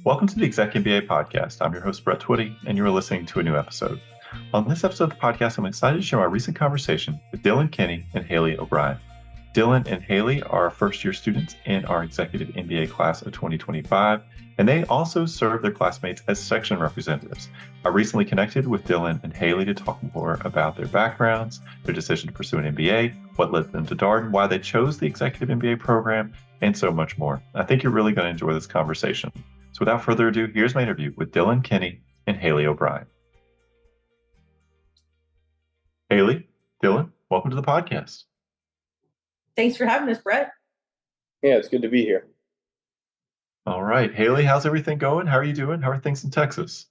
Welcome to the ExecMBA podcast. I'm your host, Brett Twitty, and you are listening to a new episode. On this episode of the podcast, I'm excited to share my recent conversation with Dylan Kenney and Haley O'Brien. Dylan and Haley are first-year students in our Executive MBA class of 2025, and they also serve their classmates as section representatives. I recently connected with Dylan and Haley to talk more about their backgrounds, their decision to pursue an MBA, what led them to Darden, why they chose the Executive MBA program, and so much more. I think you're really going to enjoy this conversation. So without further ado, here's my interview with Dylan Kenney and Haley O'Brien. Haley, Dylan, welcome to the podcast. Thanks for having us, Brett. Yeah, it's good to be here. All right. Haley, how's everything going? How are you doing? How are things in Texas?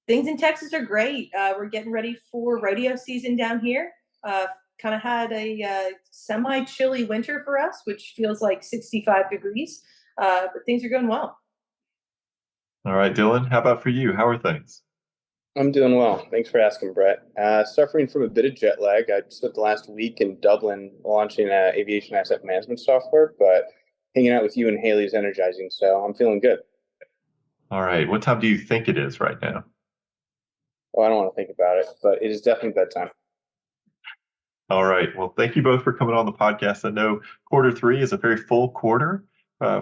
Things in Texas are great. We're getting ready for rodeo season down here. Kind of had a semi-chilly winter for us, which feels like 65 degrees, but things are going well. All right, Dylan, how about for you? How are things? I'm doing well. Thanks for asking, Brett. Suffering from a bit of jet lag. I spent the last week in Dublin launching aviation asset management software, but hanging out with you and Haley is energizing, so I'm feeling good. All right. What time do you think it is right now? Well, I don't want to think about it, but it is definitely bedtime. All right. Well, thank you both for coming on the podcast. I know quarter three is a very full quarter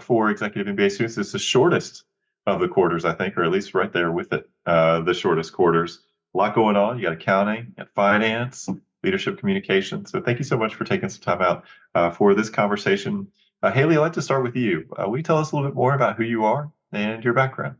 for Executive MBA students. It's the shortest of the quarters, I think, or at least right there with it, the shortest quarters. A lot going on. You got accounting, you got finance, leadership communication. So thank you so much for taking some time out for this conversation. Haley, I'd like to start with you. Will you tell us a little bit more about who you are and your background?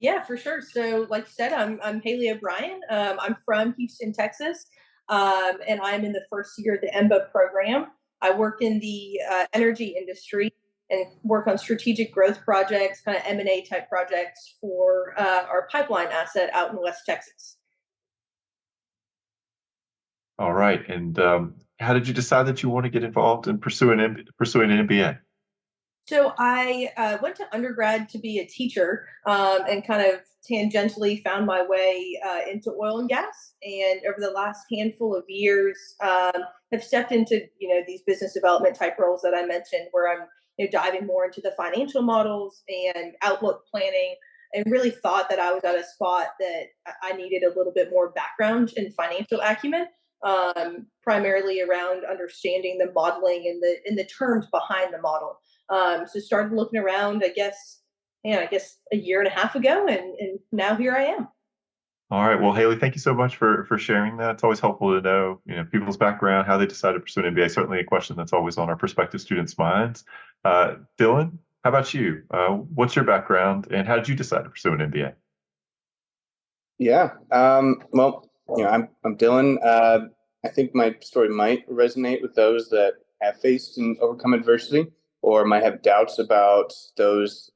Yeah, for sure. So like you said, I'm Haley O'Brien. I'm from Houston, Texas, and I'm in the first year of the MBA program. I work in the energy industry and work on strategic growth projects, kind of M&A type projects for our pipeline asset out in West Texas. All right. And how did you decide that you want to get involved in pursuing an MBA? So I went to undergrad to be a teacher and kind of tangentially found my way into oil and gas. And over the last handful of years, have stepped into these business development type roles that I mentioned, where I'm diving more into the financial models and outlook planning, and really thought that I was at a spot that I needed a little bit more background in financial acumen, primarily around understanding the modeling and the terms behind the model. So started looking around, I guess a year and a half ago, and now here I am. All right. Well, Haley, thank you so much for sharing that. It's always helpful to know, people's background, how they decided to pursue an MBA. Certainly a question that's always on our prospective students' minds. Dylan, how about you? What's your background, and how did you decide to pursue an MBA? Yeah. Well, I'm Dylan. I think my story might resonate with those that have faced and overcome adversity, or might have doubts about those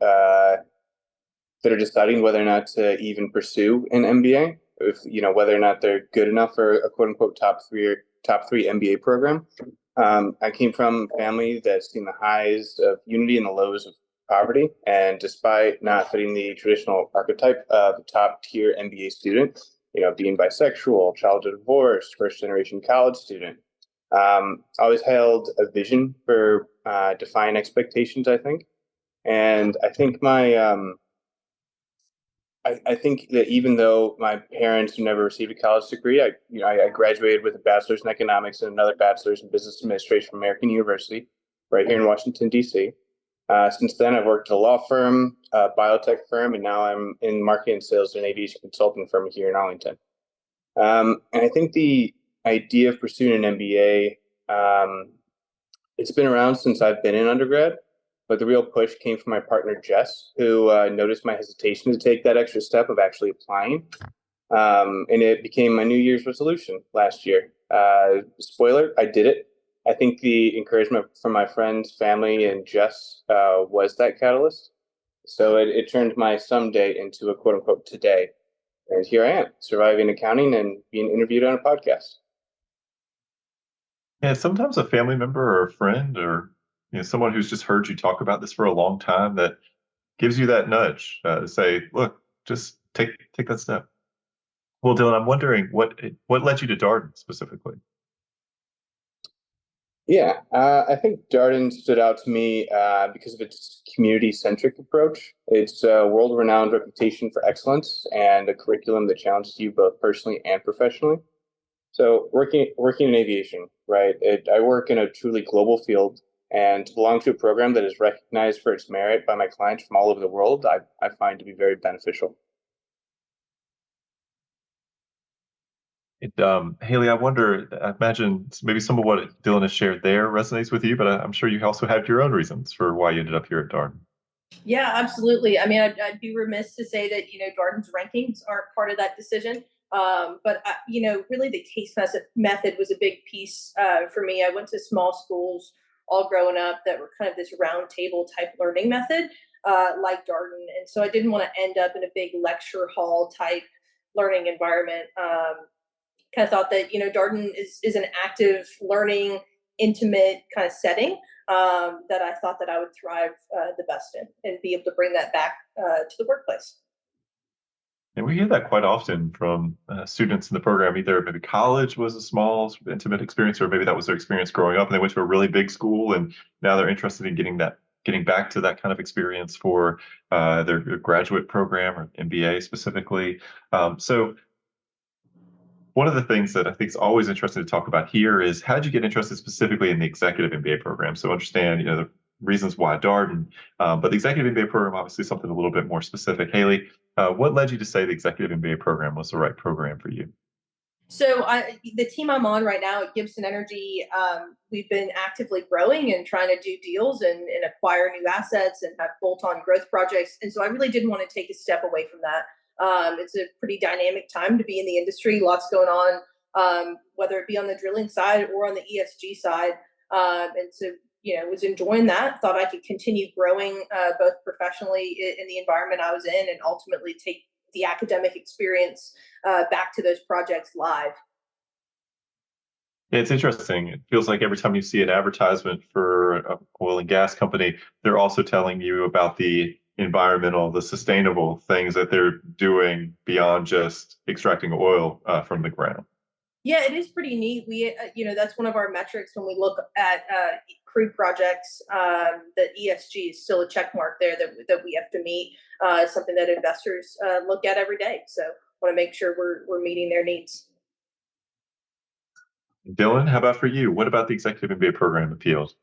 that are deciding whether or not to even pursue an MBA, if whether or not they're good enough for a quote unquote top three MBA program. I came from a family that's seen the highs of unity and the lows of poverty, and despite not fitting the traditional archetype of a top tier MBA student, being bisexual, childhood divorce, first generation college student, always held a vision for defying expectations, I think. And I think I think that even though my parents never received a college degree, I graduated with a bachelor's in economics and another bachelor's in business administration from American University, right here in Washington, D.C. Since then, I've worked at a law firm, a biotech firm, and now I'm in marketing and sales at an aviation consulting firm here in Arlington. And I think the idea of pursuing an MBA, it's been around since I've been in undergrad. But the real push came from my partner, Jess, who noticed my hesitation to take that extra step of actually applying. And it became my New Year's resolution last year. Spoiler, I did it. I think the encouragement from my friends, family, and Jess was that catalyst. So it turned my someday into a quote unquote today. And here I am, surviving accounting and being interviewed on a podcast. Yeah, sometimes a family member or a friend or someone who's just heard you talk about this for a long time that gives you that nudge to say, look, just take that step. Well, Dylan, I'm wondering what led you to Darden specifically? Yeah, I think Darden stood out to me because of its community-centric approach. It's a world-renowned reputation for excellence and a curriculum that challenges you both personally and professionally. So working in aviation, right? I work in a truly global field, and to belong to a program that is recognized for its merit by my clients from all over the world, I find to be very beneficial. Haley, I wonder, I imagine maybe some of what Dylan has shared there resonates with you, but I'm sure you also have your own reasons for why you ended up here at Darden. Yeah, absolutely. I mean, I'd be remiss to say that Darden's rankings aren't part of that decision. But really, the case method was a big piece for me. I went to small schools all growing up that were kind of this round table type learning method, like Darden, and so I didn't want to end up in a big lecture hall type learning environment. Kind of thought that Darden is an active learning, intimate kind of setting that I thought that I would thrive the best in and be able to bring that back to the workplace. And we hear that quite often from students in the program. Either maybe college was a small, intimate experience, or maybe that was their experience growing up, and they went to a really big school, and now they're interested in getting back to that kind of experience for their graduate program or MBA specifically. So one of the things that I think is always interesting to talk about here is how did you get interested specifically in the executive MBA program? So understand, the reasons why Darden, but the executive MBA program obviously is something a little bit more specific. Haley, what led you to say the executive MBA program was the right program for you? So the team I'm on right now at Gibson Energy, we've been actively growing and trying to do deals and acquire new assets and have bolt-on growth projects. And so I really didn't want to take a step away from that. It's a pretty dynamic time to be in the industry. Lots going on, whether it be on the drilling side or on the ESG side. And so was enjoying that. Thought I could continue growing both professionally in the environment I was in, and ultimately take the academic experience back to those projects live. It's interesting. It feels like every time you see an advertisement for an oil and gas company, they're also telling you about the environmental, the sustainable things that they're doing beyond just extracting oil from the ground. Yeah, it is pretty neat. That's one of our metrics when we look at crude projects. That ESG is still a check mark there that we have to meet. Something that investors look at every day. So want to make sure we're meeting their needs. Dylan, how about for you? What about the executive MBA program appeals?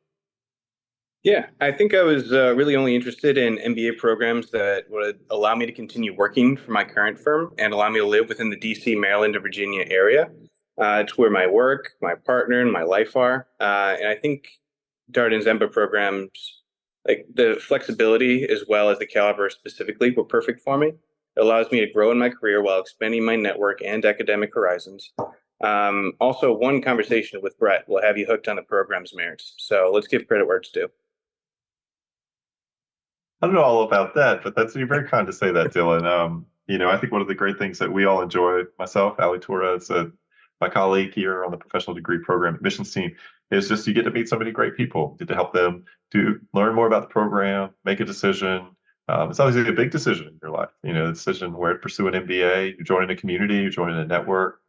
Yeah, I think I was really only interested in MBA programs that would allow me to continue working for my current firm and allow me to live within the DC, Maryland, and Virginia area. It's where my work, my partner, and my life are. And I think Darden's MBA programs, like the flexibility as well as the caliber specifically, were perfect for me. It allows me to grow in my career while expanding my network and academic horizons. Also, one conversation with Brett will have you hooked on the program's merits. So let's give credit where it's due. I don't know all about that, but that's you're very kind to say that, Dylan. I think one of the great things that we all enjoy, myself, Ali Torres, my colleague here on the professional degree program admissions team, is just you get to meet so many great people, get to help them to learn more about the program, make a decision. It's obviously a big decision in your life, the decision where to pursue an MBA, you're joining a community, you're joining a network.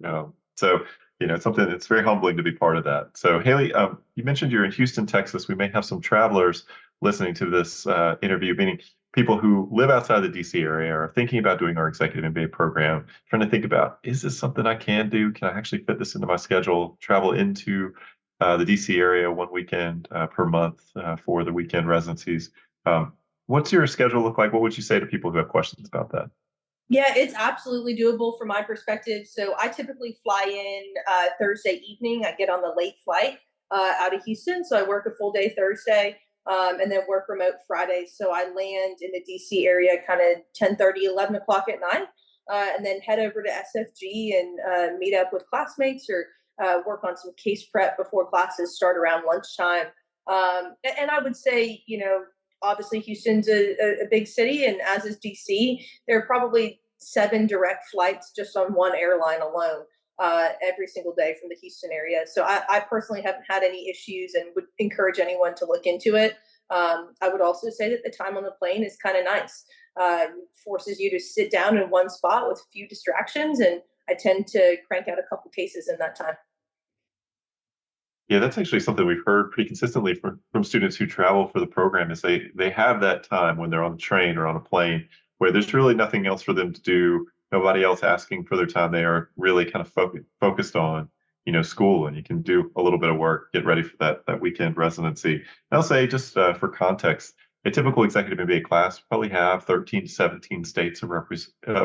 So it's something that's very humbling to be part of that. So Haley, you mentioned you're in Houston, Texas. We may have some travelers listening to this interview, meaning people who live outside the DC area are thinking about doing our executive MBA program, trying to think about, is this something I can do? Can I actually fit this into my schedule, travel into the DC area one weekend per month for the weekend residencies? What's your schedule look like? What would you say to people who have questions about that? Yeah, it's absolutely doable from my perspective. So I typically fly in Thursday evening. I get on the late flight out of Houston. So I work a full day Thursday and then work remote Friday. So I land in the DC area kind of 10:30, 11 o'clock at night, and then head over to SFG and meet up with classmates or work on some case prep before classes start around lunchtime. And I would say, obviously Houston's a big city, and as is DC. There are probably 7 direct flights just on one airline alone every single day from the Houston area. So I personally haven't had any issues and would encourage anyone to look into it. I would also say that the time on the plane is kind of nice. Forces you to sit down in one spot with few distractions, and I tend to crank out a couple cases in that time. Yeah, that's actually something we've heard pretty consistently from students who travel for the program is they have that time when they're on the train or on a plane where there's really nothing else for them to do, nobody else asking for their time. They are really kind of focused on, school, and you can do a little bit of work, get ready for that weekend residency. And I'll say just for context, a typical executive MBA class probably have 13 to 17 states of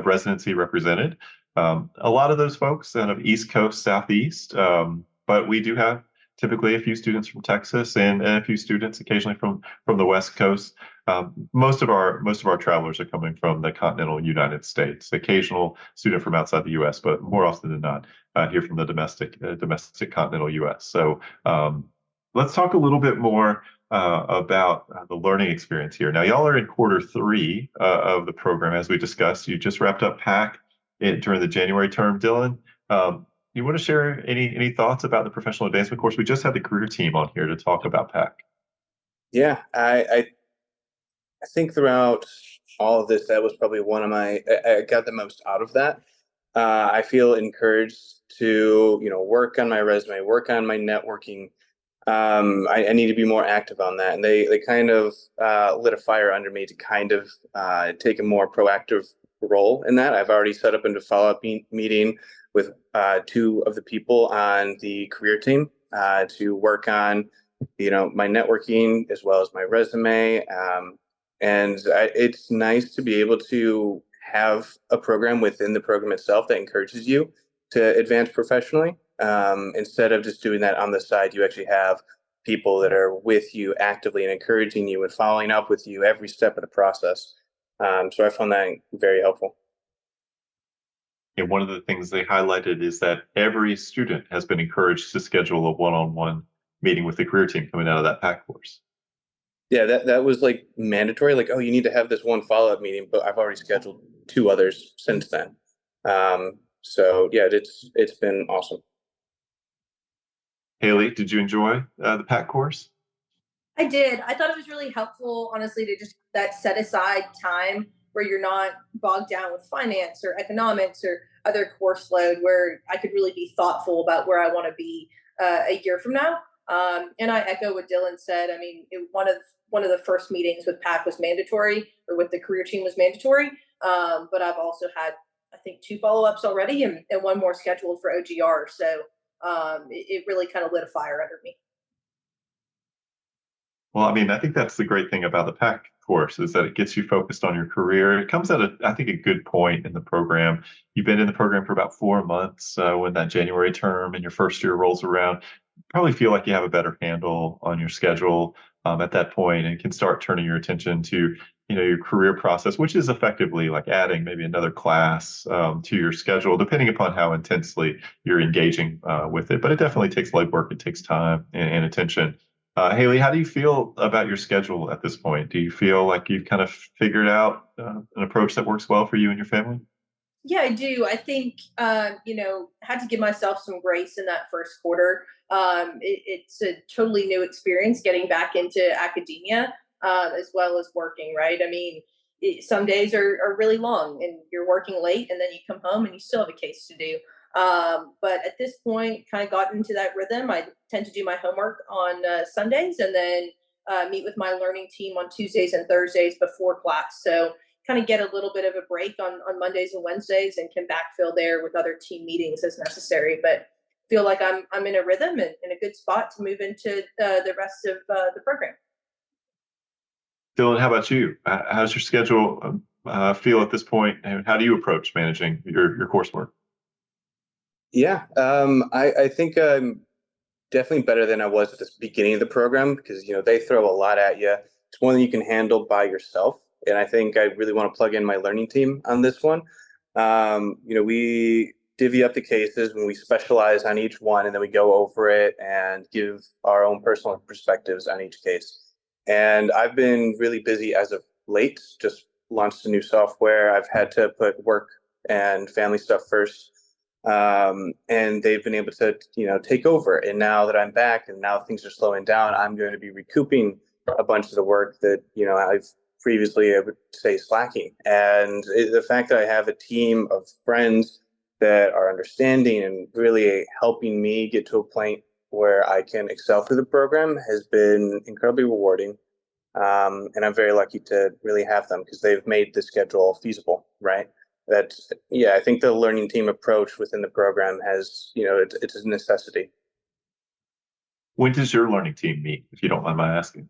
residency represented. A lot of those folks out of East Coast, Southeast, but we do have typically a few students from Texas and a few students occasionally from the West Coast. Most of our travelers are coming from the continental United States. Occasional student from outside the U.S., but more often than not, here from the domestic continental U.S. So let's talk a little bit more about the learning experience here. Now, y'all are in quarter three of the program, as we discussed. You just wrapped up PAC during the January term, Dylan. You want to share any thoughts about the professional advancement course? We just had the career team on here to talk about PAC. Yeah, I think throughout all of this, that was probably I got the most out of that. I feel encouraged to, work on my resume, work on my networking. I need to be more active on that. And they kind of lit a fire under me to kind of take a more proactive role in that. I've already set up into follow-up meeting with two of the people on the career team to work on, my networking as well as my resume. It's nice to be able to have a program within the program itself that encourages you to advance professionally. Instead of just doing that on the side, you actually have people that are with you actively and encouraging you and following up with you every step of the process. So I found that very helpful. And one of the things they highlighted is that every student has been encouraged to schedule a one-on-one meeting with the career team coming out of that PAC course. Yeah, that was like mandatory. Like, oh, you need to have this one follow-up meeting, but I've already scheduled two others since then. So yeah, it's been awesome. Haley, did you enjoy the PAC course? I did. I thought it was really helpful, honestly, to just that set aside time where you're not bogged down with finance or economics or other course load, where I could really be thoughtful about where I want to be a year from now. And I echo what Dylan said. I mean, one of the first meetings with PAC was mandatory, or with the career team was mandatory. But I've also had, I think, two follow-ups already, and one more scheduled for OGR. So it really kind of lit a fire under me. Well, I mean, I think that's the great thing about the PAC course is that it gets you focused on your career. It comes at I think, a good point in the program. You've been in the program for about 4 months. When that January term and your first year rolls around, you probably feel like you have a better handle on your schedule at that point, and can start turning your attention to, your career process, which is effectively like adding maybe another class to your schedule, depending upon how intensely you're engaging with it. But it definitely takes legwork. It takes time and attention. Haley, how do you feel about your schedule at this point? Do you feel like you've kind of figured out an approach that works well for you and your family? Yeah, I do. I think, had to give myself some grace in that first quarter. It's a totally new experience getting back into academia, as well as working, right? I mean, some days are really long and you're working late, and then you come home and you still have a case to do. But at this point, kind of got into that rhythm. I tend to do my homework on Sundays, and then meet with my learning team on Tuesdays and Thursdays before class. So kind of get a little bit of a break on Mondays and Wednesdays, and can backfill there with other team meetings as necessary. But feel like I'm in a rhythm and in a good spot to move into the rest of the program. Dylan, how about you? How's your schedule feel at this point, and how do you approach managing your coursework? Yeah, I think I'm definitely better than I was at the beginning of the program, because they throw a lot at you. It's one that you can handle by yourself, and I think I really want to plug in my learning team on this one. We divvy up the cases when we specialize on each one, and then we go over it and give our own personal perspectives on each case. And I've been really busy as of late. Just launched a new software. I've had to put work and family stuff first, and they've been able to take over. And now that I'm back and now things are slowing down, I'm going to be recouping a bunch of the work that I've previously, I would say, slacking. And the fact that I have a team of friends that are understanding and really helping me get to a point where I can excel through the program has been incredibly rewarding. And I'm very lucky to really have them because they've made the schedule feasible, right? Yeah, I think the learning team approach within the program has, it's a necessity. When does your learning team meet, if you don't mind my asking?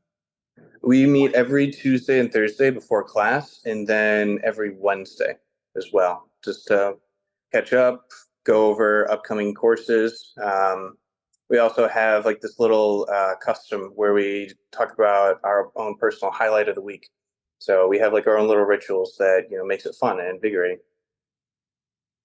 We meet every Tuesday and Thursday before class, and then every Wednesday as well, just to catch up, go over upcoming courses. We also have like this little custom where we talk about our own personal highlight of the week. So we have like our own little rituals that makes it fun and invigorating.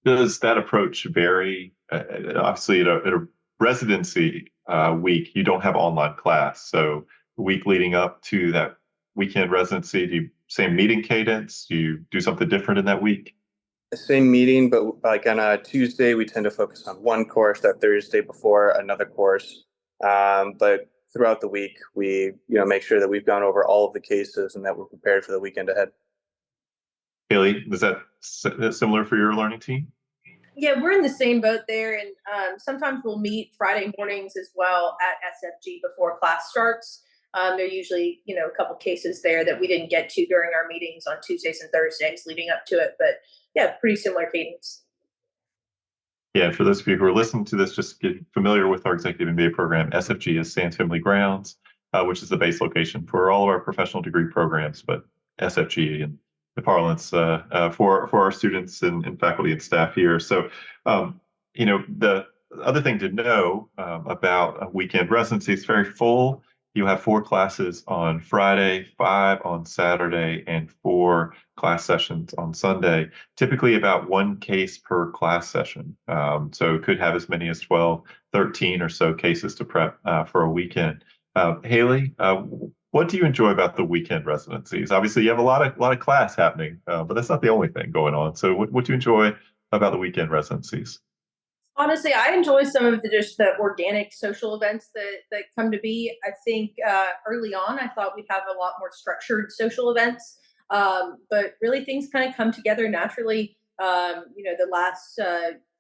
Does that approach vary? Obviously, at a residency week, you don't have online class. So the week leading up to that weekend residency, do you same meeting cadence? Do you do something different in that week? Same meeting, but like on a Tuesday, we tend to focus on one course. That Thursday before another course. But throughout the week, we make sure that we've gone over all of the cases and that we're prepared for the weekend ahead. Haley, is that similar for your learning team? Yeah, we're in the same boat there, and sometimes we'll meet Friday mornings as well at SFG before class starts. There are usually, a couple cases there that we didn't get to during our meetings on Tuesdays and Thursdays leading up to it, but yeah, pretty similar cadence. Yeah, for those of you who are listening to this, just get familiar with our executive MBA program. SFG is Sands Family Grounds, which is the base location for all of our professional degree programs, but SFG in the parlance for our students and faculty and staff here. So, the other thing to know about a weekend residency is very full. You have 4 classes on Friday, 5 on Saturday, and 4 class sessions on Sunday, typically about 1 case per class session. So it could have as many as 12, 13 or so cases to prep for a weekend. Haley, what do you enjoy about the weekend residencies? Obviously, you have a lot of class happening, but that's not the only thing going on. So what do you enjoy about the weekend residencies? Honestly, I enjoy some of the organic social events that come to be. I think early on, I thought we'd have a lot more structured social events, but really things kind of come together naturally. The last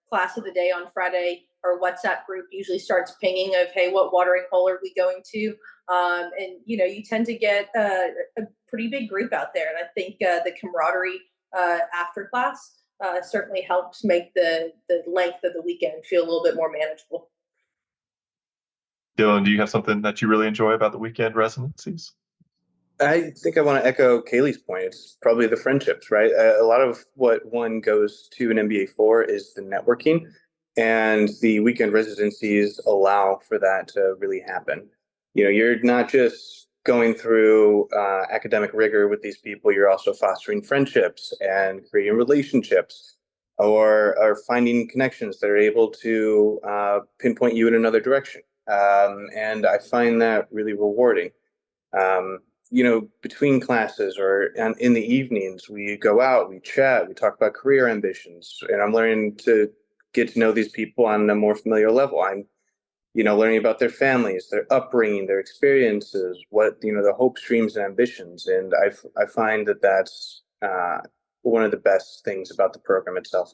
class of the day on Friday, our WhatsApp group usually starts pinging of, "Hey, what watering hole are we going to?" And you tend to get a pretty big group out there, and I think the camaraderie after class certainly helps make the length of the weekend feel a little bit more manageable. Dylan, do you have something that you really enjoy about the weekend residencies? I think I want to echo Kaylee's point. It's probably the friendships, right? A lot of what one goes to an MBA for is the networking, and the weekend residencies allow for that to really happen. You're not just going through academic rigor with these people, you're also fostering friendships and creating relationships or finding connections that are able to pinpoint you in another direction. And I find that really rewarding. Um, Between classes or in the evenings, we go out, we chat, we talk about career ambitions, and I'm learning to get to know these people on a more familiar level. I'm, learning about their families, their upbringing, their experiences, what, their hopes, dreams, and ambitions. And I find that that's one of the best things about the program itself.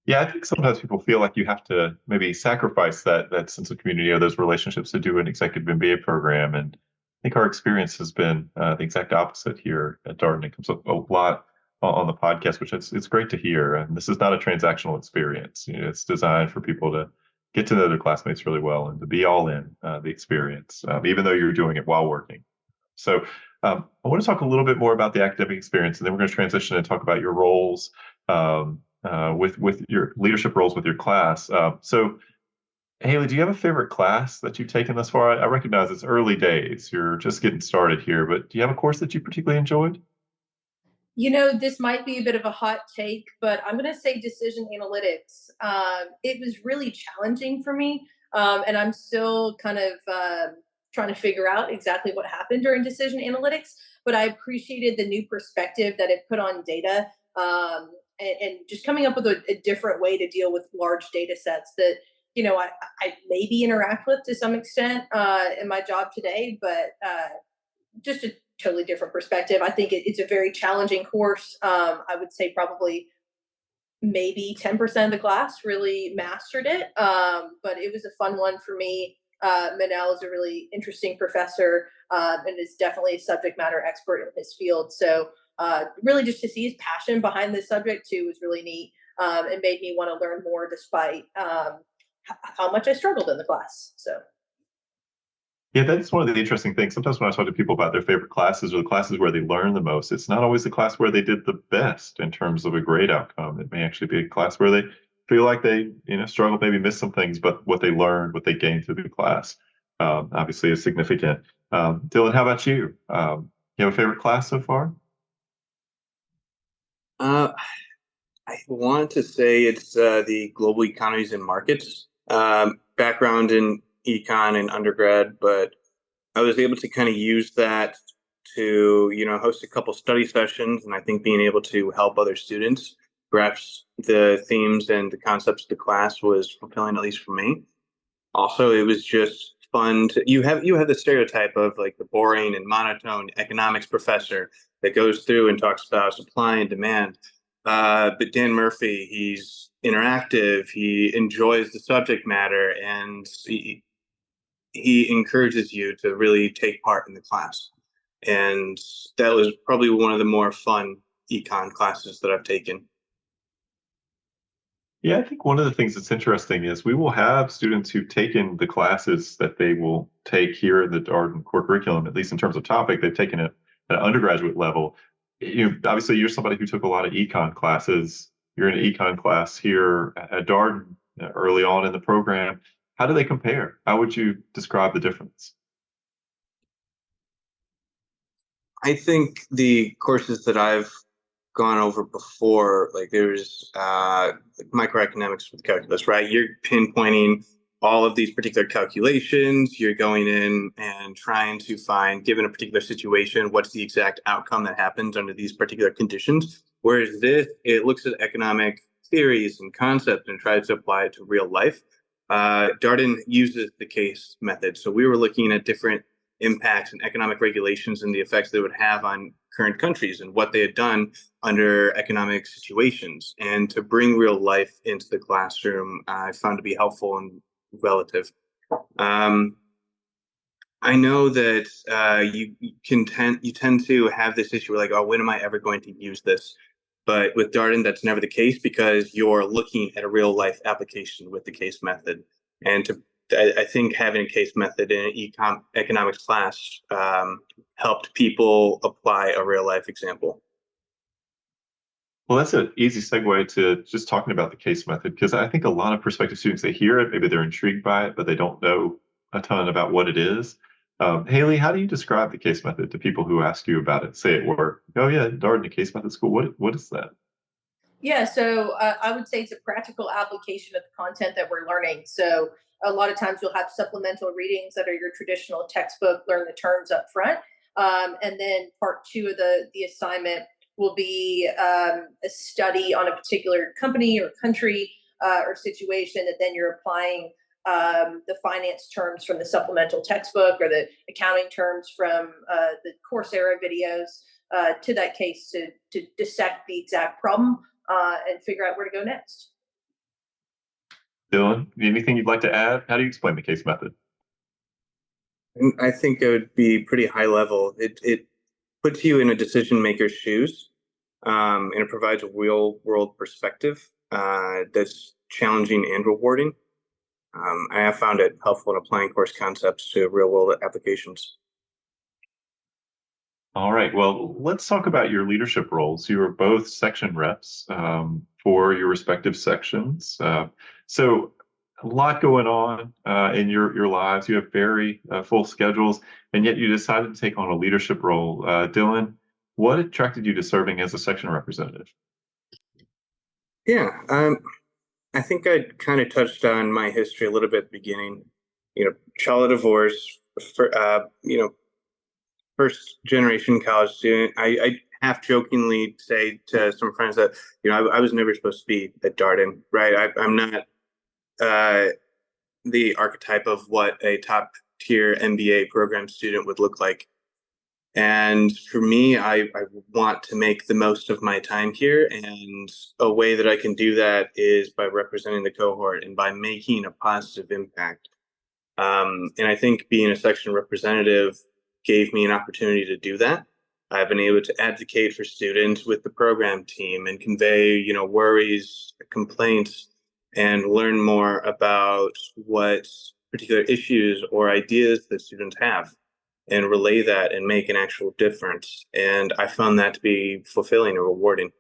Yeah, I think sometimes people feel like you have to maybe sacrifice that sense of community or those relationships to do an executive MBA program. And I think our experience has been the exact opposite here at Darden. It comes up a lot on the podcast, which it's great to hear. And this is not a transactional experience. It's designed for people to get to know their classmates really well and to be all in the experience, even though you're doing it while working. So I want to talk a little bit more about the academic experience, and then we're going to transition and talk about your roles. With your leadership roles with your class. So, Haley, do you have a favorite class that you've taken thus far? I recognize it's early days. You're just getting started here, but do you have a course that you particularly enjoyed? This might be a bit of a hot take, but I'm going to say decision analytics. It was really challenging for me, and I'm still kind of trying to figure out exactly what happened during decision analytics. But I appreciated the new perspective that it put on data, and just coming up with a different way to deal with large data sets that I maybe interact with to some extent in my job today, but just a totally different perspective. I think it's a very challenging course. I would say probably maybe 10% of the class really mastered it. But it was a fun one for me. Manel is a really interesting professor, and is definitely a subject matter expert in his field. So really just to see his passion behind this subject too was really neat, and made me want to learn more despite how much I struggled in the class. So Yeah, that's one of the interesting things. Sometimes when I talk to people about their favorite classes or the classes where they learn the most, it's not always the class where they did the best in terms of a grade outcome. It may actually be a class where they feel like they, struggled, maybe missed some things, but what they learned, what they gained through the class, obviously is significant. Dylan, how about you? You have a favorite class so far? Uh, I want to say it's the global economies and markets background in econ and undergrad, but I was able to kind of use that to, host a couple study sessions, and I think being able to help other students grasp the themes and the concepts of the class was fulfilling, at least for me. Also, it was just fun to you have the stereotype of like the boring and monotone economics professor that goes through and talks about supply and demand. But Dan Murphy, he's interactive, he enjoys the subject matter, and he encourages you to really take part in the class. And that was probably one of the more fun econ classes that I've taken. Yeah, I think one of the things that's interesting is we will have students who've taken the classes that they will take here in the Darden core curriculum, at least in terms of topic, they've taken it at an undergraduate level. Obviously, you're somebody who took a lot of econ classes. You're in an econ class here at Darden early on in the program. How do they compare? How would you describe the difference? I think the courses that I've gone over before, like there's like microeconomics with calculus, right? You're pinpointing all of these particular calculations. You're going in and trying to find, given a particular situation, what's the exact outcome that happens under these particular conditions. Whereas this, it looks at economic theories and concepts and tries to apply it to real life. Darden uses the case method. So we were looking at different impacts and economic regulations and the effects they would have on current countries and what they had done under economic situations. And to bring real life into the classroom, I found to be helpful and relative. Um, I know that you tend to have this issue where like, oh, when am I ever going to use this? But with Darden, that's never the case because you're looking at a real life application with the case method. And I think having a case method in an economics class helped people apply a real life example. Well, that's an easy segue to just talking about the case method because I think a lot of prospective students, they hear it, maybe they're intrigued by it, but they don't know a ton about what it is. Haley, how do you describe the case method to people who ask you about it, say at work? Oh, yeah, Darden, the case method school. What is that? yeah, so I would say it's a practical application of the content that we're learning. So a lot of times you'll have supplemental readings that are your traditional textbook, learn the terms up front. And then part two of the assignment will be a study on a particular company or country or situation that then you're applying the finance terms from the supplemental textbook or the accounting terms from the Coursera videos to that case to dissect the exact problem and figure out where to go next. Dylan, anything you'd like to add? How do you explain the case method? And I think it would be pretty high level. It puts you in a decision maker's shoes, and it provides a real world perspective that's challenging and rewarding. I have found it helpful in applying course concepts to real world applications. All right. Well, let's talk about your leadership roles. You are both section reps for your respective sections. So a lot going on in your lives. You have very full schedules, and yet you decided to take on a leadership role. Dylan, what attracted you to serving as a section representative? Yeah, I think I kind of touched on my history a little bit at the beginning. Child of divorce, first generation college student. I half jokingly say to some friends that I was never supposed to be at Darden, right? I'm not uh, the archetype of what a top tier MBA program student would look like. And for me, I want to make the most of my time here. And a way that I can do that is by representing the cohort and by making a positive impact. And I think being a section representative gave me an opportunity to do that. I've been able to advocate for students with the program team and convey, worries, complaints, and learn more about what particular issues or ideas that students have and relay that and make an actual difference. And I found that to be fulfilling and rewarding.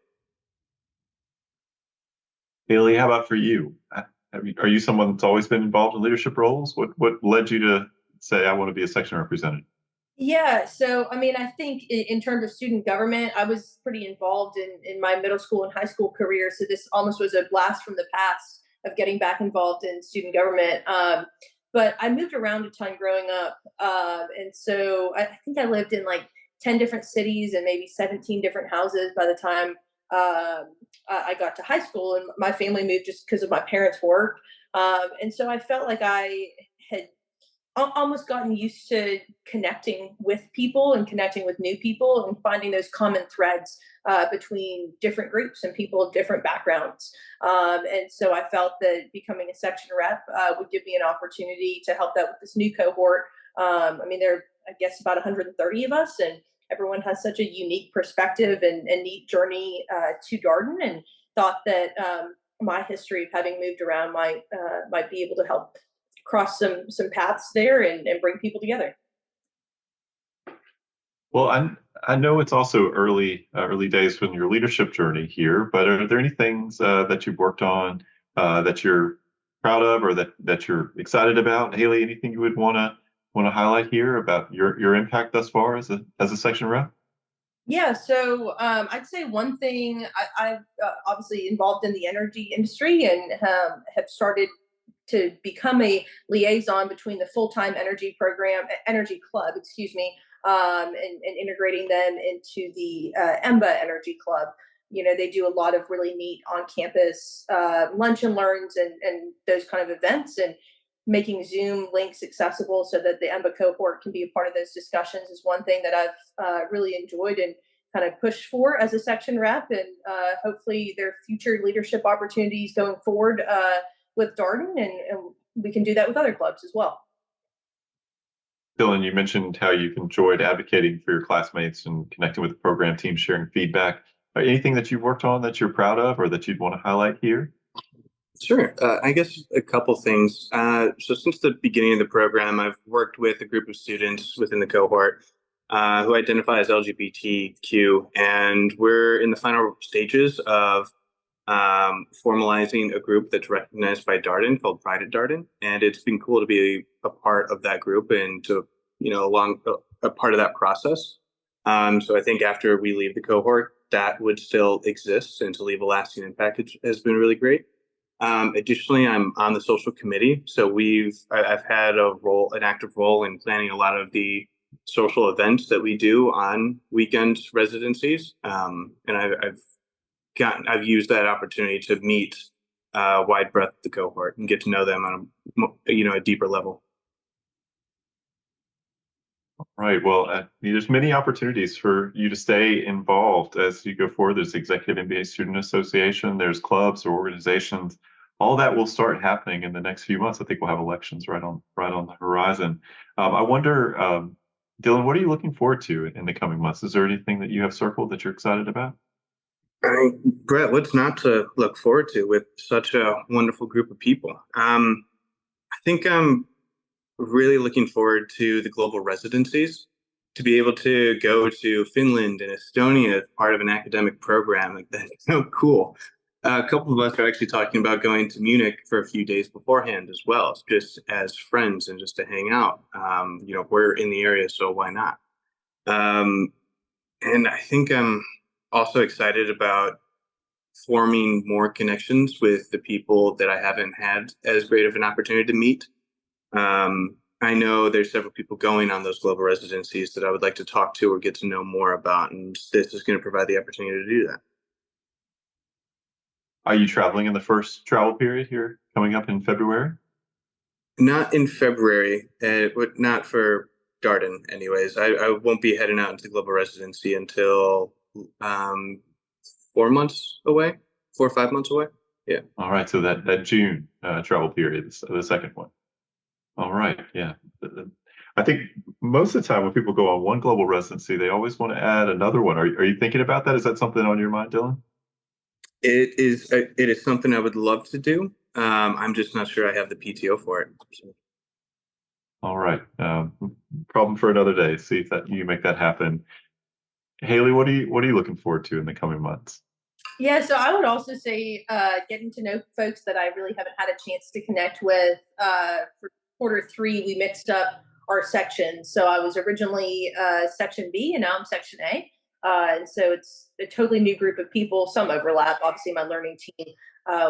Haley, how about for you? Are you someone that's always been involved in leadership roles? What led you to say, I want to be a section representative? Yeah, so I mean, I think in terms of student government, I was pretty involved in my middle school and high school career. So this almost was a blast from the past of getting back involved in student government. But I moved around a ton growing up, and so I think I lived in like 10 different cities and maybe 17 different houses by the time I got to high school. And my family moved just because of my parents' work, and so I felt like I had almost gotten used to connecting with people and connecting with new people and finding those common threads between different groups and people of different backgrounds. And so I felt that becoming a section rep would give me an opportunity to help out with this new cohort. I mean, there are, I guess, about 130 of us, and everyone has such a unique perspective and neat journey to Darden, and thought that my history of having moved around might be able to help cross some paths there and bring people together. Well, I know it's also early days in your leadership journey here, but are there any things that you've worked on that you're proud of, or that you're excited about? Haley, anything you would want to highlight here about your impact thus far as a section rep? Yeah, so I'd say one thing I've obviously involved in the energy industry and have started to become a liaison between the full-time energy club, excuse me, and integrating them into the EMBA Energy Club. They do a lot of really neat on-campus lunch and learns and those kind of events, and making Zoom links accessible so that the EMBA cohort can be a part of those discussions is one thing that I've really enjoyed and kind of pushed for as a section rep. And hopefully there are future leadership opportunities going forward with Darden, and we can do that with other clubs as well. Dylan, you mentioned how you've enjoyed advocating for your classmates and connecting with the program team, sharing feedback. Anything that you've worked on that you're proud of or that you'd want to highlight here? Sure. I guess a couple things. So since the beginning of the program, I've worked with a group of students within the cohort who identify as LGBTQ, and we're in the final stages of formalizing a group that's recognized by Darden called Pride at Darden. And it's been cool to be a part of that group and to, along a part of that process. So I think after we leave the cohort, that would still exist, and to leave a lasting impact has been really great. Additionally, I'm on the social committee, so I've had an active role in planning a lot of the social events that we do on weekend residencies, and I've used that opportunity to meet a wide breadth of the cohort and get to know them on a deeper level. Right. Well, there's many opportunities for you to stay involved as you go forward. There's the Executive MBA Student Association. There's clubs or organizations. All that will start happening in the next few months. I think we'll have elections right on the horizon. I wonder, Dylan, what are you looking forward to in the coming months? Is there anything that you have circled that you're excited about? Brett, what's not to look forward to with such a wonderful group of people? I think I'm really looking forward to the global residencies, to be able to go to Finland and Estonia as part of an academic program. Like, that's so cool. A couple of us are actually talking about going to Munich for a few days beforehand as well, just as friends and just to hang out. We're in the area, so why not? And I think I'm also excited about forming more connections with the people that I haven't had as great of an opportunity to meet. I know there's several people going on those global residencies that I would like to talk to or get to know more about, and this is going to provide the opportunity to do that. Are you traveling in the first travel period here coming up in February? Not in February, not for Darden anyways. I won't be heading out into global residency until 4 months away, 4 or 5 months away. Yeah. All right, so that June travel period is the second one. All right, yeah. I think most of the time when people go on one global residency, they always want to add another one. Are you thinking about that? Is that something on your mind, Dylan? It is something I would love to do. I'm just not sure I have the PTO for it. So. All right, problem for another day. See if that you make that happen. Haley, what are you looking forward to in the coming months? Yeah, so I would also say getting to know folks that I really haven't had a chance to connect with. For quarter 3, we mixed up our sections. So I was originally Section B, and now I'm Section A. And so it's a totally new group of people, some overlap. Obviously, my learning team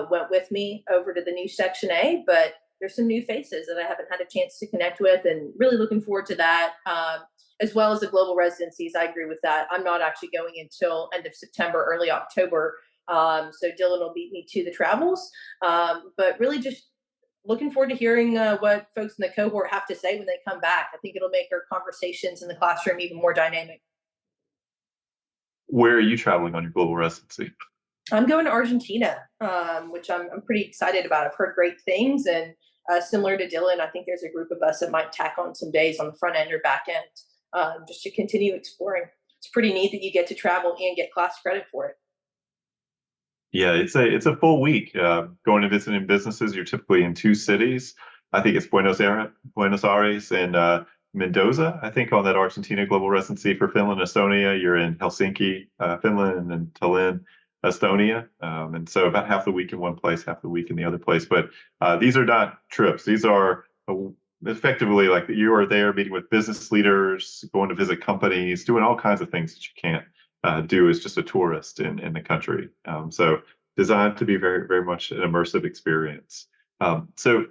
went with me over to the new Section A, but there's some new faces that I haven't had a chance to connect with, and really looking forward to that. As well as the global residencies. I agree with that. I'm not actually going until end of September, early October. So Dylan will beat me to the travels. But really just looking forward to hearing what folks in the cohort have to say when they come back. I think it'll make our conversations in the classroom even more dynamic. Where are you traveling on your global residency? I'm going to Argentina, which I'm pretty excited about. I've heard great things, and similar to Dylan, I think there's a group of us that might tack on some days on the front end or back end, just to continue exploring. It's pretty neat that you get to travel and get class credit for it. Yeah, it's a full week. Going and visiting businesses, you're typically in two cities. I think it's Buenos Aires, and Mendoza. I think on that Argentina global residency for Finland, Estonia, you're in Helsinki, Finland, and Tallinn, Estonia. And so about half the week in one place, half the week in the other place. But these are not trips. These are effectively like you are there meeting with business leaders, going to visit companies, doing all kinds of things that you can't do as just a tourist in the country. So designed to be very, very much an immersive experience. So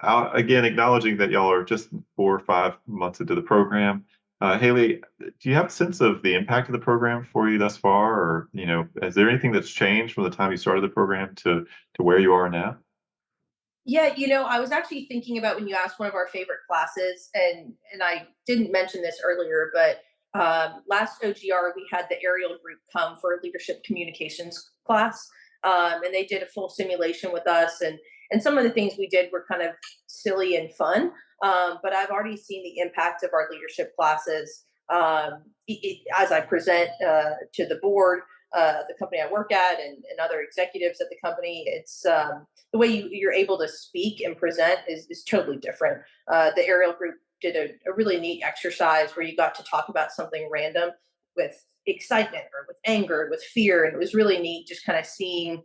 again, acknowledging that y'all are just 4 or 5 months into the program. Haley, do you have a sense of the impact of the program for you thus far? Or, is there anything that's changed from the time you started the program to where you are now? Yeah, I was actually thinking about when you asked one of our favorite classes, and I didn't mention this earlier, but last OGR we had the aerial group come for a leadership communications class, and they did a full simulation with us, and some of the things we did were kind of silly and fun, but I've already seen the impact of our leadership classes as I present to the board. The company I work at, and other executives at the company, it's the way you're able to speak and present is totally different. The aerial group did a really neat exercise where you got to talk about something random with excitement or with anger, with fear. And it was really neat just kind of seeing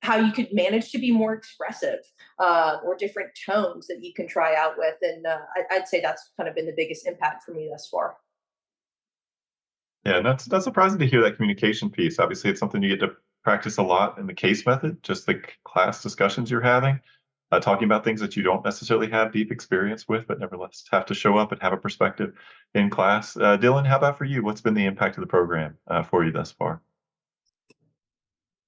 how you could manage to be more expressive, or different tones that you can try out with. And I'd say that's kind of been the biggest impact for me thus far. Yeah, and that's surprising to hear that communication piece. Obviously, it's something you get to practice a lot in the case method, just the class discussions you're having, talking about things that you don't necessarily have deep experience with, but nevertheless have to show up and have a perspective in class. Dylan, how about for you? What's been the impact of the program for you thus far?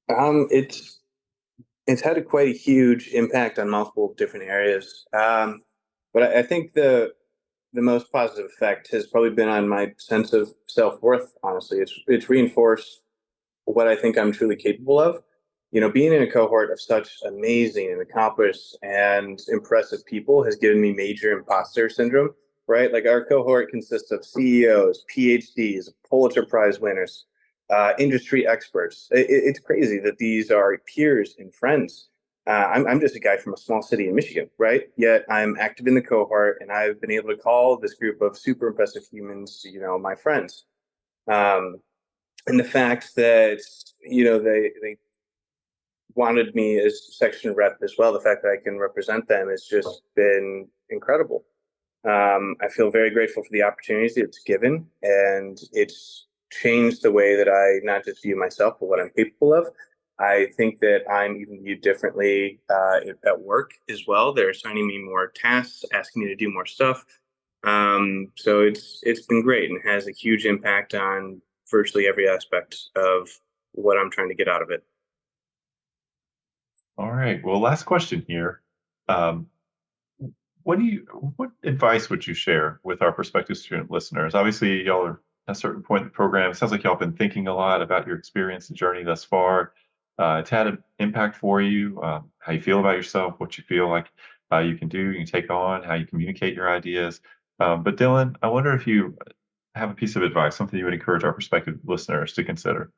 It's had quite a huge impact on multiple different areas. But I think the most positive effect has probably been on my sense of self-worth. Honestly, it's reinforced what I think I'm truly capable of. Being in a cohort of such amazing and accomplished and impressive people has given me major imposter syndrome. Right, like our cohort consists of CEOs, PhDs, Pulitzer Prize winners, industry experts. It's crazy that these are peers and friends. I'm just a guy from a small city in Michigan, right? Yet I'm active in the cohort, and I've been able to call this group of super impressive humans, my friends. And the fact that they wanted me as section rep as well, the fact that I can represent them has just been incredible. I feel very grateful for the opportunities it's given, and it's changed the way that I not just view myself, but what I'm capable of. I think that I'm even viewed differently at work as well. They're assigning me more tasks, asking me to do more stuff. So it's been great and has a huge impact on virtually every aspect of what I'm trying to get out of it. All right. Well, last question here. Um, what advice would you share with our prospective student listeners? Obviously, y'all are at a certain point in the program. It sounds like y'all have been thinking a lot about your experience and journey thus far. It's had an impact for you, how you feel about yourself, what you feel like you can do, you can take on, how you communicate your ideas. But Dylan, I wonder if you have a piece of advice, something you would encourage our prospective listeners to consider.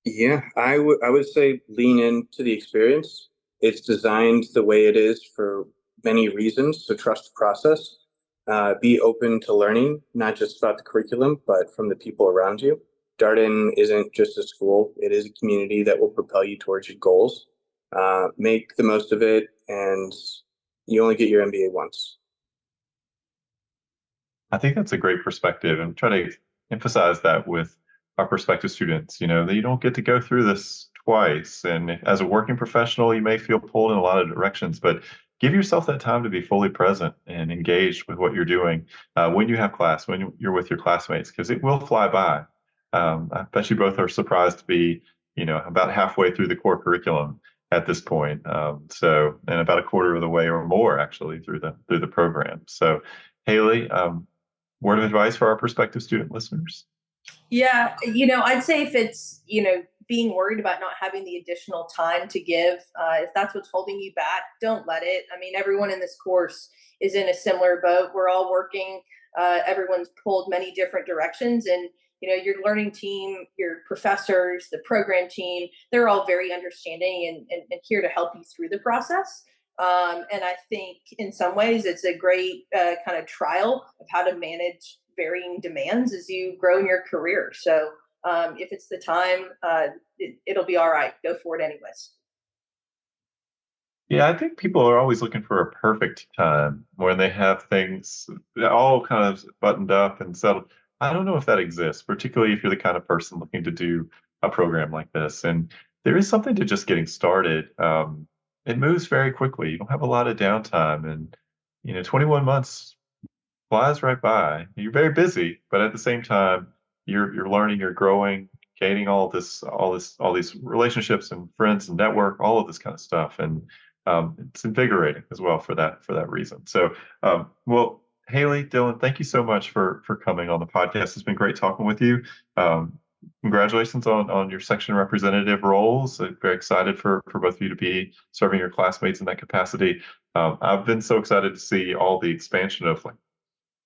Yeah, I would say lean into the experience. It's designed the way it is for many reasons, so trust the process. Be open to learning, not just about the curriculum, but from the people around you. Darden isn't just a school, it is a community that will propel you towards your goals. Make the most of it, and you only get your MBA once. I think that's a great perspective, and try to emphasize that with our prospective students. That you don't get to go through this twice, and as a working professional, you may feel pulled in a lot of directions, but give yourself that time to be fully present and engaged with what you're doing when you have class, when you're with your classmates, because it will fly by. I bet you both are surprised to be, about halfway through the core curriculum at this point. And about a quarter of the way or more actually through the program. So, Haley, word of advice for our prospective student listeners? Yeah, I'd say if it's, being worried about not having the additional time to give, if that's what's holding you back, don't let it. I mean, everyone in this course is in a similar boat. We're all working, everyone's pulled many different directions. And, your learning team, your professors, the program team, they're all very understanding and here to help you through the process. And I think in some ways it's a great kind of trial of how to manage varying demands as you grow in your career. So if it's the time, it'll be all right. Go for it anyways. Yeah, I think people are always looking for a perfect time when they have things all kind of buttoned up and settled. I don't know if that exists, particularly if you're the kind of person looking to do a program like this. And there is something to just getting started. It moves very quickly. You don't have a lot of downtime, and 21 months flies right by. You're very busy, but at the same time, you're learning, you're growing, gaining all these relationships and friends and network, all of this kind of stuff, and it's invigorating as well for that reason. So, well, Haley, Dylan, thank you so much for coming on the podcast. It's been great talking with you. Um, Congratulations on your section representative roles. I'm very excited for both of you to be serving your classmates in that capacity. I've been so excited to see all the expansion of like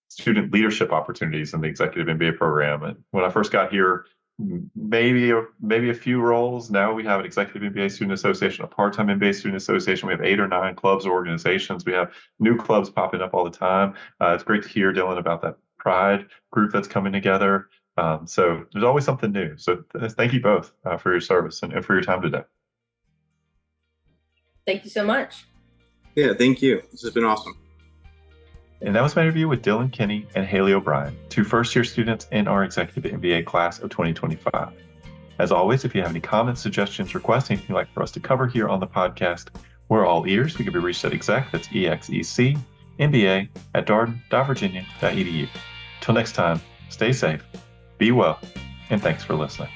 student leadership opportunities in the executive MBA program. And when I first got here, maybe a few roles. Now we have an executive MBA student association, a part-time MBA student association. We have 8 or 9 clubs or organizations. We have new clubs popping up all the time. It's great to hear, Dylan, about that Pride group that's coming together. So there's always something new. So thank you both for your service and for your time today. Thank you so much. Yeah, thank you. This has been awesome. And that was my interview with Dylan Kenney and Haley O'Brien, 2 first-year students in our Executive MBA class of 2025. As always, if you have any comments, suggestions, requests, anything you'd like for us to cover here on the podcast, we're all ears. We can be reached at exec, that's EXEC, MBA at darden.virginia.edu. Till next time, stay safe, be well, and thanks for listening.